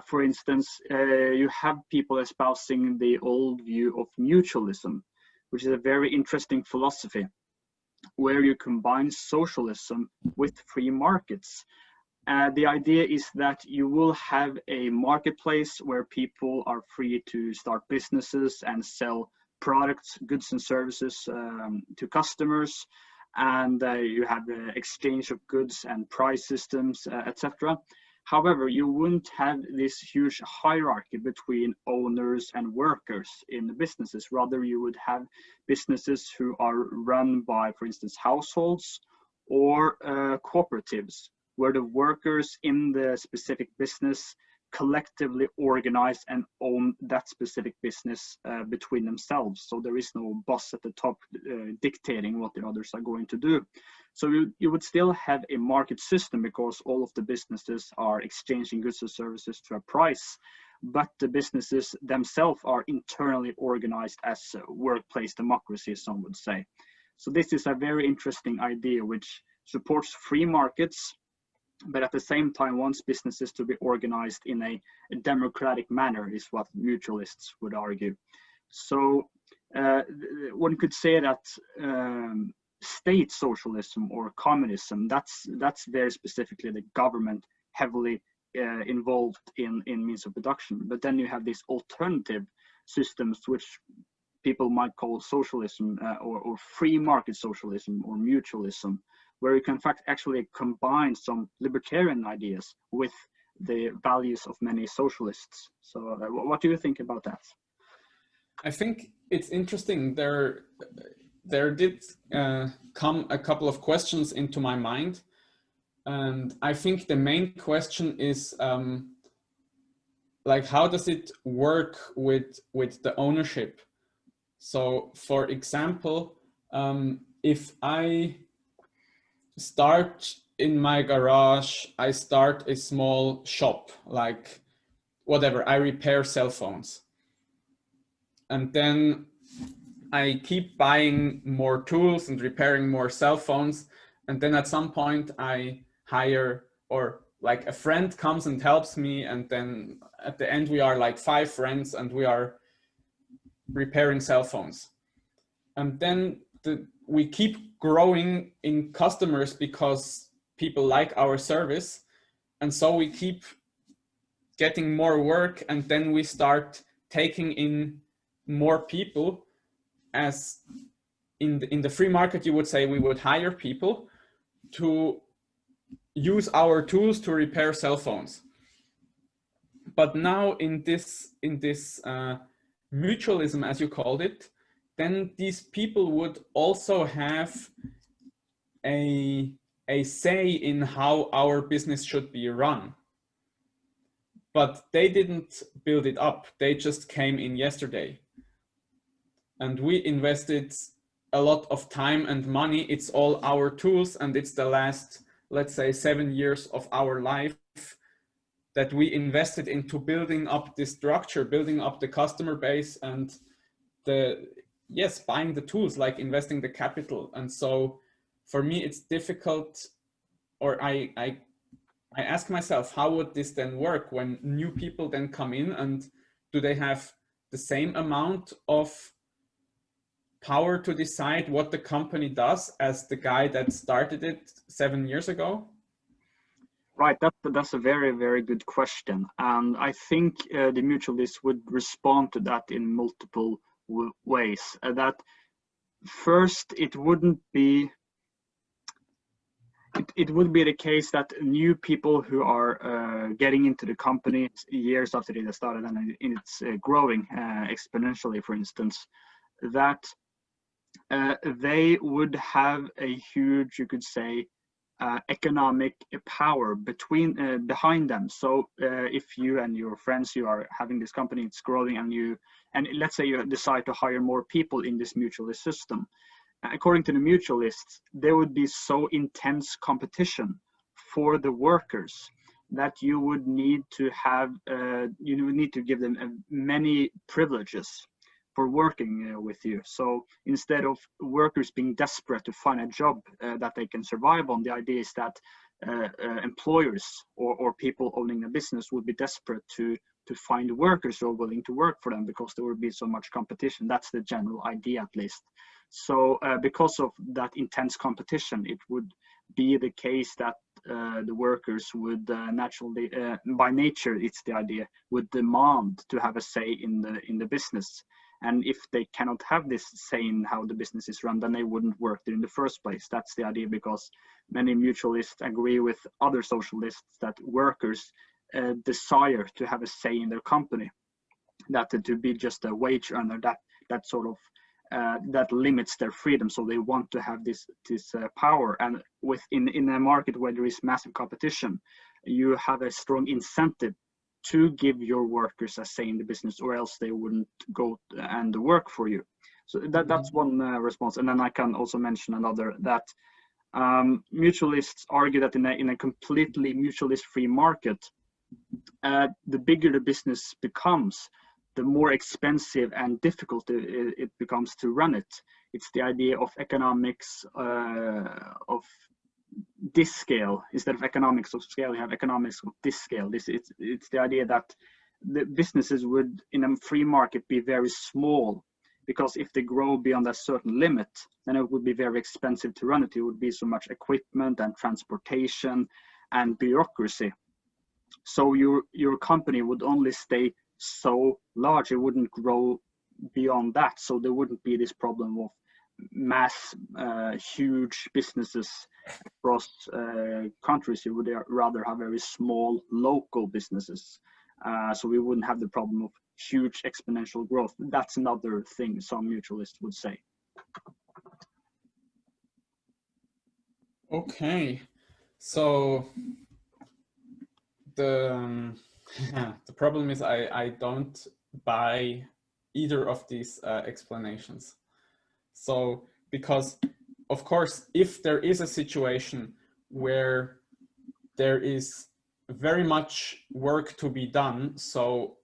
For instance, you have people espousing the old view of mutualism, which is a very interesting philosophy, where you combine socialism with free markets. The idea is that you will have a marketplace where people are free to start businesses and sell products, goods and services to customers, and you have the exchange of goods and price systems, etc. However, you wouldn't have this huge hierarchy between owners and workers in the businesses. Rather, you would have businesses who are run by, for instance, households or cooperatives, where the workers in the specific business collectively organize and own that specific business between themselves. So there is no boss at the top dictating what the others are going to do. So you would still have a market system because all of the businesses are exchanging goods and services to a price, but the businesses themselves are internally organized as workplace democracy, some would say. So this is a very interesting idea which supports free markets, but at the same time wants businesses to be organized in a democratic manner, is what mutualists would argue. So one could say that state socialism or communism, that's very specifically the government heavily involved in means of production. But then you have these alternative systems which people might call socialism or free market socialism or mutualism, where you can in fact actually combine some libertarian ideas with the values of many socialists. So what do you think about that? I think it's interesting. There did come a couple of questions into my mind. And I think the main question is, like, how does it work with the ownership? So for example, if I start in my garage, I start a small shop, like whatever, I repair cell phones. And then I keep buying more tools and repairing more cell phones. And then at some point I hire, or like a friend comes and helps me. And then at the end we are like 5 friends and we are repairing cell phones. And then we keep growing in customers because people like our service. And so we keep getting more work, and then we start taking in more people. As in the free market, you would say we would hire people to use our tools to repair cell phones. But now in this mutualism, as you called it, then these people would also have a say in how our business should be run. But they didn't build it up. They just came in yesterday. And we invested a lot of time and money. It's all our tools, and it's the last, let's say, 7 years of our life that we invested into building up this structure, building up the customer base, and buying the tools, like investing the capital. And so for me, it's difficult, or I ask myself, how would this then work when new people then come in, and do they have the same amount of power to decide what the company does as the guy that started it 7 years ago? Right, that's a very, very good question. And I think the mutualists would respond to that in multiple ways. That first, it would be the case that new people who are getting into the company years after they started and it's growing exponentially, for instance, that they would have a huge, you could say, economic power behind them. So if you and your friends, you are having this company, it's growing, and let's say you decide to hire more people in this mutualist system. According to the mutualists, there would be so intense competition for the workers that you would need to give them many privileges for working with you. So instead of workers being desperate to find a job that they can survive on, the idea is that employers or people owning a business would be desperate to find workers who are willing to work for them because there would be so much competition. That's the general idea, at least. So because of that intense competition, it would be the case that the workers would naturally, by nature, it's the idea, would demand to have a say in the business. And if they cannot have this say in how the business is run, then they wouldn't work there in the first place. That's the idea, because many mutualists agree with other socialists that workers desire to have a say in their company, that to be just a wage earner, that sort of that limits their freedom. So they want to have this power. And in a market where there is massive competition, you have a strong incentive to give your workers a say in the business, or else they wouldn't go and work for you. So that's one response. And then I can also mention another, that mutualists argue that in a completely mutualist free market, the bigger the business becomes, the more expensive and difficult it becomes to run it. It's the idea of economics of this scale. Instead of economics of scale, you have economics of this scale. It's the idea that the businesses would, in a free market, be very small, because if they grow beyond a certain limit, then it would be very expensive to run it. It would be so much equipment and transportation and bureaucracy. So your company would only stay so large, it wouldn't grow beyond that. So there wouldn't be this problem of mass huge businesses across countries. You would rather have very small local businesses. So we wouldn't have the problem of huge exponential growth. That's another thing some mutualists would say. Okay, so the problem is I don't buy either of these explanations. So, because of course, if there is a situation where there is very much work to be done, so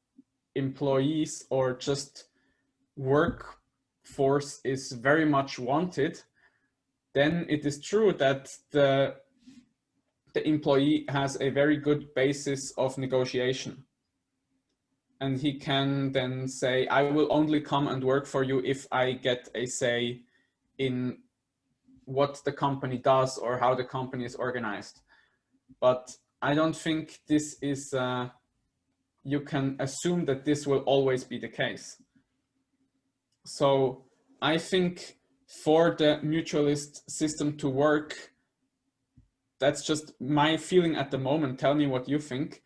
employees or just workforce is very much wanted, then it is true that the employee has a very good basis of negotiation. And he can then say, I will only come and work for you if I get a say in what the company does or how the company is organized. But I don't think this is, you can assume that this will always be the case. So I think for the mutualist system to work, that's just my feeling at the moment. Tell me what you think.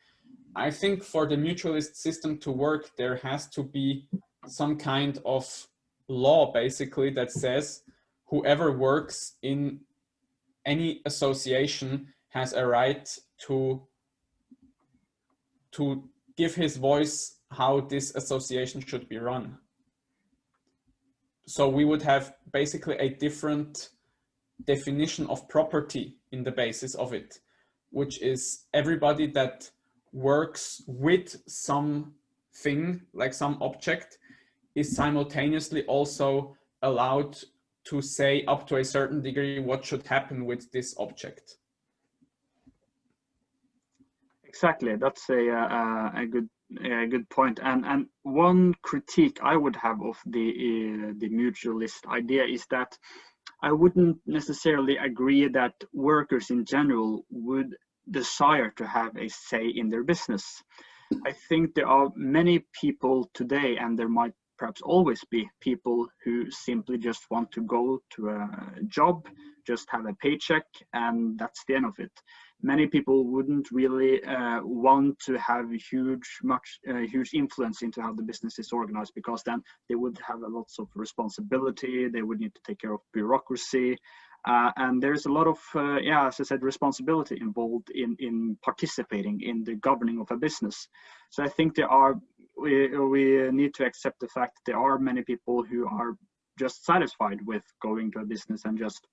I think for the mutualist system to work, there has to be some kind of law, basically, that says whoever works in any association has a right to give his voice how this association should be run. So we would have basically a different definition of property in the basis of it, which is everybody that works with something, like some object, is simultaneously also allowed to say up to a certain degree what should happen with this object. Exactly, that's a good point. And one critique I would have of the mutualist idea is that I wouldn't necessarily agree that workers in general would desire to have a say in their business. I think there are many people today, and there might perhaps always be people who simply just want to go to a job, just have a paycheck, and that's the end of it. Many people wouldn't really want to have huge influence into how the business is organized, because then they would have lots of responsibility. They would need to take care of bureaucracy, and there's a lot of, as I said, responsibility involved in participating in the governing of a business. So I think we need to accept the fact that there are many people who are just satisfied with going to a business and just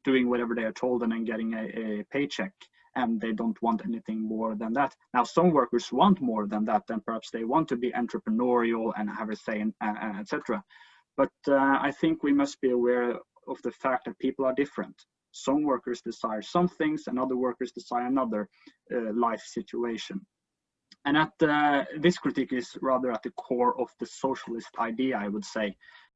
doing whatever they are told and then getting a paycheck, and they don't want anything more than that. Now, some workers want more than that, and perhaps they want to be entrepreneurial and have a say, etc. But I think we must be aware of the fact that people are different. Some workers desire some things and other workers desire another life situation. And this critique is rather at the core of the socialist idea, I would say.